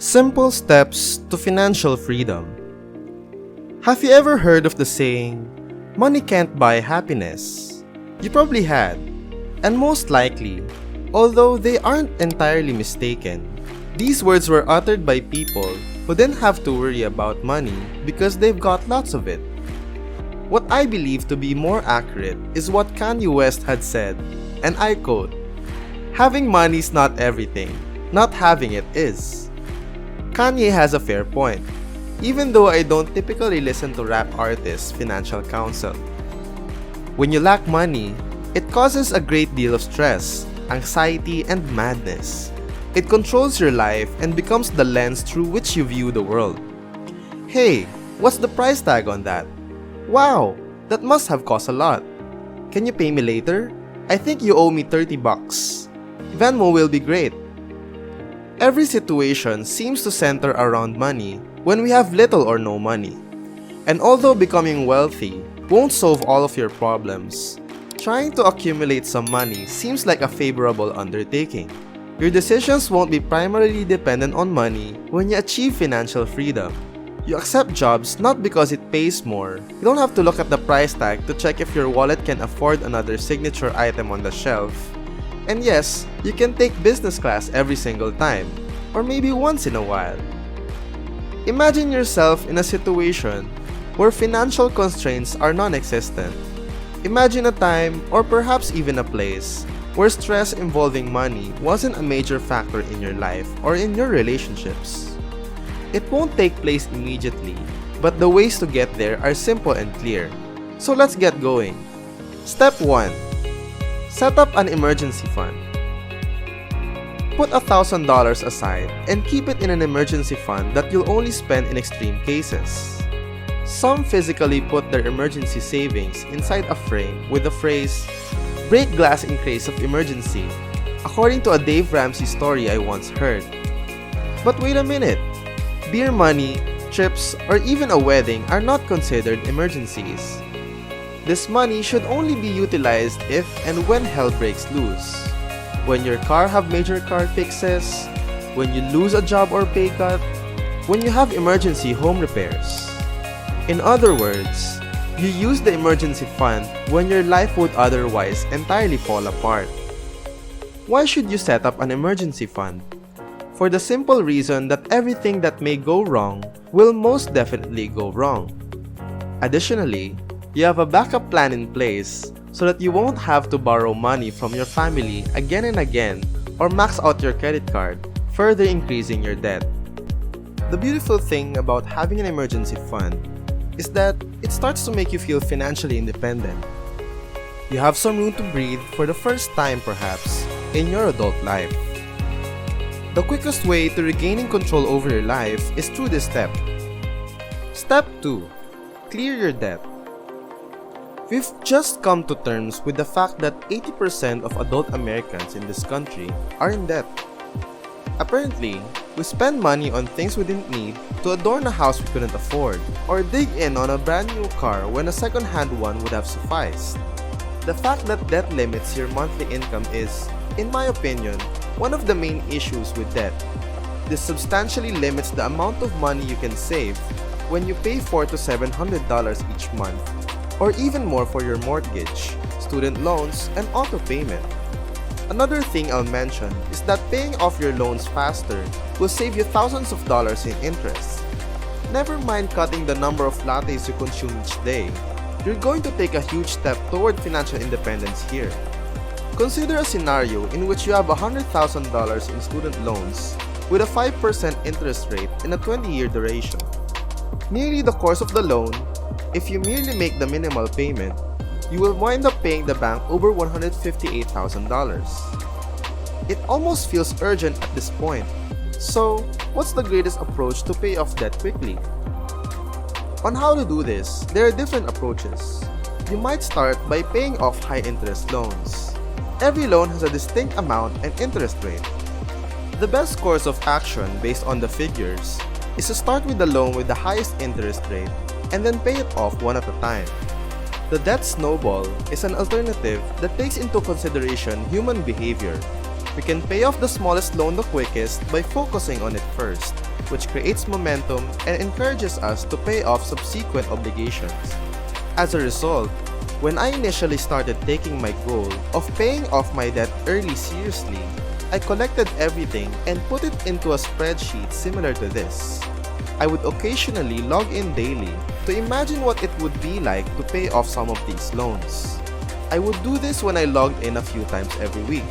Simple steps to financial freedom. Have you ever heard of the saying, money can't buy happiness? You probably had, and most likely, although they aren't entirely mistaken, these words were uttered by people who didn't have to worry about money because they've got lots of it. What I believe to be more accurate is what Kanye West had said, and I quote, "Having money is not everything, not having it is." Kanye has a fair point, even though I don't typically listen to rap artists' financial counsel. When you lack money, it causes a great deal of stress, anxiety, and madness. It controls your life and becomes the lens through which you view the world. Hey, what's the price tag on that? Wow, that must have cost a lot. Can you pay me later? I think you owe me 30 bucks. Venmo will be great. Every situation seems to center around money when we have little or no money. And although becoming wealthy won't solve all of your problems, trying to accumulate some money seems like a favorable undertaking. Your decisions won't be primarily dependent on money when you achieve financial freedom. You accept jobs not because it pays more. You don't have to look at the price tag to check if your wallet can afford another signature item on the shelf. And yes, you can take business class every single time, or maybe once in a while. Imagine yourself in a situation where financial constraints are non-existent. Imagine a time, or perhaps even a place, where stress involving money wasn't a major factor in your life or in your relationships. It won't take place immediately, but the ways to get there are simple and clear. So let's get going. Step 1. Set up an emergency fund. Put $1,000 aside and keep it in an emergency fund that you'll only spend in extreme cases. Some physically put their emergency savings inside a frame with the phrase, "break glass in case of emergency," according to a Dave Ramsey story I once heard. But wait a minute. Beer money, trips, or even a wedding are not considered emergencies. This money should only be utilized if and when hell breaks loose. When your car have major car fixes, when you lose a job or pay cut, when you have emergency home repairs. In other words, you use the emergency fund when your life would otherwise entirely fall apart. Why should you set up an emergency fund? For the simple reason that everything that may go wrong will most definitely go wrong. Additionally, you have a backup plan in place so that you won't have to borrow money from your family again and again or max out your credit card, further increasing your debt. The beautiful thing about having an emergency fund is that it starts to make you feel financially independent. You have some room to breathe for the first time perhaps in your adult life. The quickest way to regaining control over your life is through this step. Step 2. Clear your debt. We've just come to terms with the fact that 80% of adult Americans in this country are in debt. Apparently, we spend money on things we didn't need to adorn a house we couldn't afford, or dig in on a brand new car when a second-hand one would have sufficed. The fact that debt limits your monthly income is, in my opinion, one of the main issues with debt. This substantially limits the amount of money you can save when you pay $400 to $700 each month, or even more for your mortgage, student loans, and auto payment. Another thing I'll mention is that paying off your loans faster will save you thousands of dollars in interest. Never mind cutting the number of lattes you consume each day. You're going to take a huge step toward financial independence here. Consider a scenario in which you have $100,000 in student loans with a 5% interest rate in a 20-year duration. Nearly the course of the loan, if you merely make the minimal payment, you will wind up paying the bank over $158,000. It almost feels urgent at this point. So, what's the greatest approach to pay off debt quickly? On how to do this, there are different approaches. You might start by paying off high-interest loans. Every loan has a distinct amount and interest rate. The best course of action based on the figures is to start with the loan with the highest interest rate and then pay it off one at a time. The debt snowball is an alternative that takes into consideration human behavior. We can pay off the smallest loan the quickest by focusing on it first. which creates momentum and encourages us to pay off subsequent obligations. As a result, when I initially started taking my goal of paying off my debt early seriously, I collected everything and put it into a spreadsheet similar to this. I would occasionally log in daily to imagine what it would be like to pay off some of these loans. I would do this when I logged in a few times every week.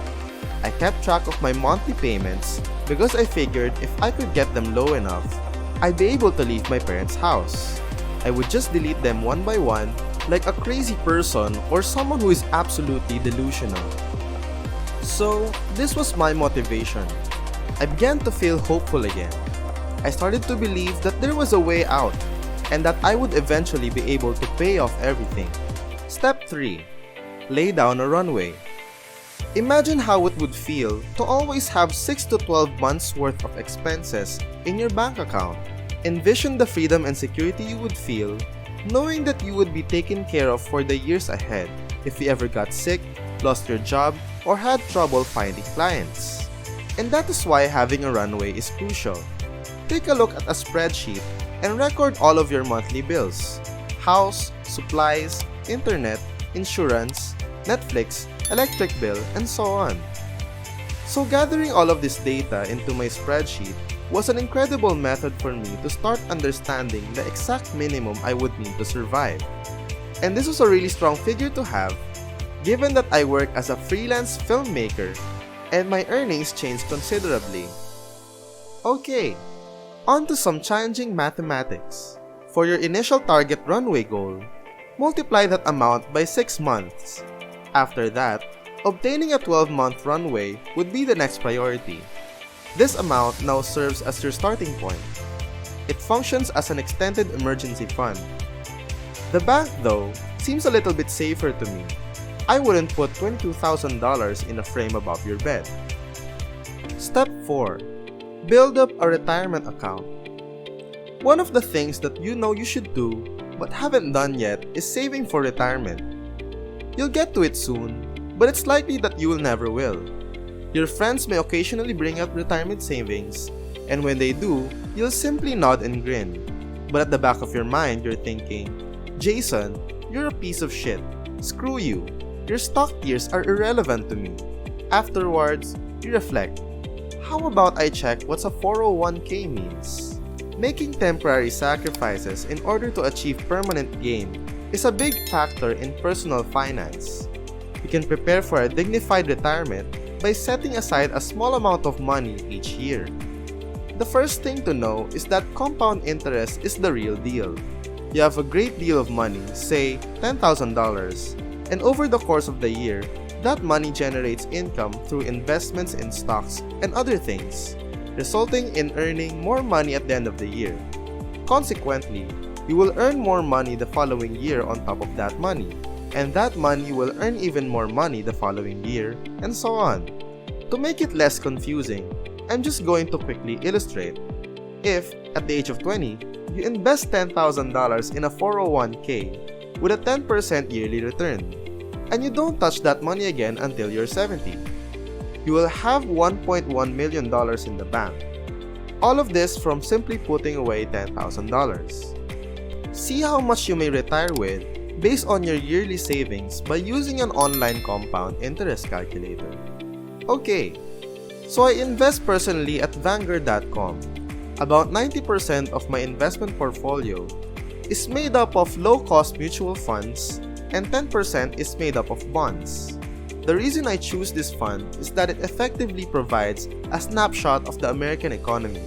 I kept track of my monthly payments because I figured if I could get them low enough, I'd be able to leave my parents' house. I would just delete them one by one like a crazy person or someone who is absolutely delusional. So, this was my motivation. I began to feel hopeful again. I started to believe that there was a way out and that I would eventually be able to pay off everything. Step 3. Lay down a runway. Imagine how it would feel to always have 6 to 12 months worth of expenses in your bank account. Envision the freedom and security you would feel knowing that you would be taken care of for the years ahead if you ever got sick, lost your job, or had trouble finding clients. And that is why having a runway is crucial. Take a look at a spreadsheet and record all of your monthly bills: house, supplies, internet, insurance, Netflix, electric bill, and so on. So gathering all of this data into my spreadsheet was an incredible method for me to start understanding the exact minimum I would need to survive. And this was a really strong figure to have, given that I work as a freelance filmmaker and my earnings changed considerably. Okay, on to some challenging mathematics. For your initial target runway goal, multiply that amount by 6 months. After that, obtaining a 12-month runway would be the next priority. This amount now serves as your starting point. It functions as an extended emergency fund. The bank, though, seems a little bit safer to me. I wouldn't put $22,000 in a frame above your bed. Step 4. Build up a retirement account. One of the things that you know you should do but haven't done yet is saving for retirement. You'll get to it soon, but it's likely that you will never will. Your friends may occasionally bring up retirement savings, and when they do, you'll simply nod and grin. But at the back of your mind, you're thinking, Jason, you're a piece of shit. Screw you. Your stock years are irrelevant to me. Afterwards, you reflect, how about I check what's a 401k means? Making temporary sacrifices in order to achieve permanent gain is a big factor in personal finance. You can prepare for a dignified retirement by setting aside a small amount of money each year. The first thing to know is that compound interest is the real deal. You have a great deal of money, say $10,000, and over the course of the year, that money generates income through investments in stocks and other things, resulting in earning more money at the end of the year. Consequently, you will earn more money the following year on top of that money, and that money will earn even more money the following year, and so on. To make it less confusing, I'm just going to quickly illustrate. If, at the age of 20, you invest $10,000 in a 401k with a 10% yearly return, and you don't touch that money again until you're 70, you will have $1.1 million in the bank. All of this from simply putting away $10,000. See how much you may retire with based on your yearly savings by using an online compound interest calculator. Okay, so I invest personally at Vanguard.com. About 90% of my investment portfolio is made up of low-cost mutual funds and 10% is made up of bonds. The reason I choose this fund is that it effectively provides a snapshot of the American economy.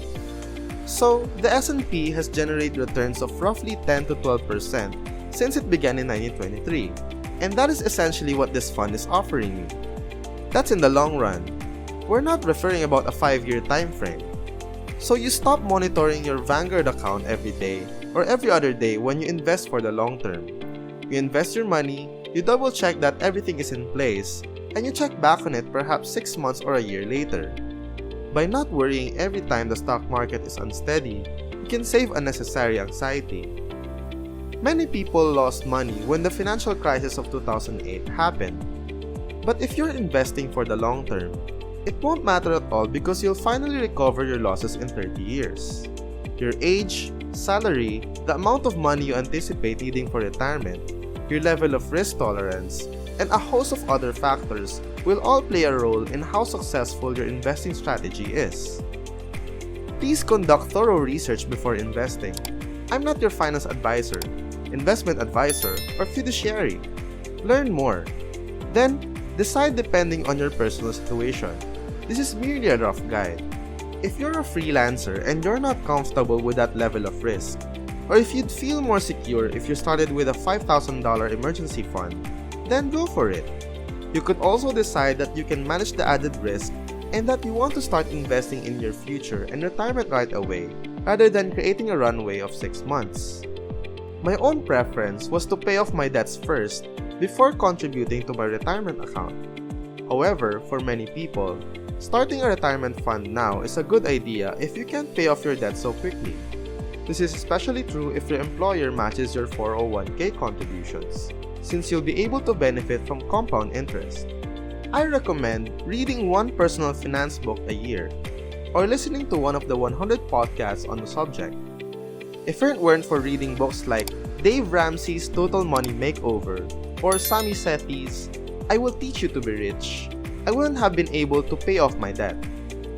So, the S&P has generated returns of roughly 10 to 12% since it began in 1923, and that is essentially what this fund is offering me. That's in the long run. We're not referring about a 5-year time frame. So you stop monitoring your Vanguard account every day or every other day when you invest for the long term. You invest your money, you double check that everything is in place, and you check back on it perhaps 6 months or a year later. By not worrying every time the stock market is unsteady, you can save unnecessary anxiety. Many people lost money when the financial crisis of 2008 happened. But if you're investing for the long term, It won't matter at all because you'll finally recover your losses in 30 years. Your age, salary, the amount of money you anticipate needing for retirement, your level of risk tolerance, and a host of other factors will all play a role in how successful your investing strategy is. Please conduct thorough research before investing. I'm not your finance advisor, investment advisor, or fiduciary. Learn more. Then, decide depending on your personal situation. This is merely a rough guide. If you're a freelancer and you're not comfortable with that level of risk, or if you'd feel more secure if you started with a $5,000 emergency fund, then go for it. You could also decide that you can manage the added risk and that you want to start investing in your future and retirement right away rather than creating a runway of 6 months. My own preference was to pay off my debts first before contributing to my retirement account. However, for many people, starting a retirement fund now is a good idea if you can't pay off your debt so quickly. This is especially true if your employer matches your 401k contributions, since you'll be able to benefit from compound interest. I recommend reading one personal finance book a year, or listening to one of the 100 podcasts on the subject. If it weren't for reading books like Dave Ramsey's Total Money Makeover or Sami Sethi's I Will Teach You to Be Rich, I wouldn't have been able to pay off my debt.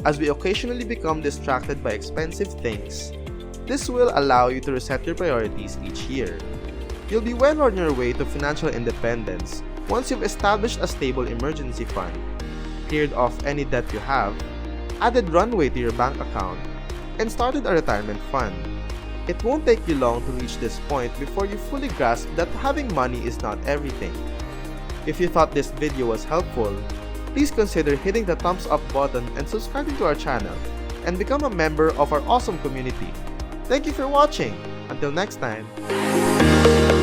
As we occasionally become distracted by expensive things, this will allow you to reset your priorities each year. You'll be well on your way to financial independence once you've established a stable emergency fund, cleared off any debt you have, added Runway to your bank account, and started a retirement fund. It won't take you long to reach this point before you fully grasp that having money is not everything. If you thought this video was helpful, please consider hitting the thumbs up button and subscribing to our channel, and become a member of our awesome community. Thank you for watching! Until next time!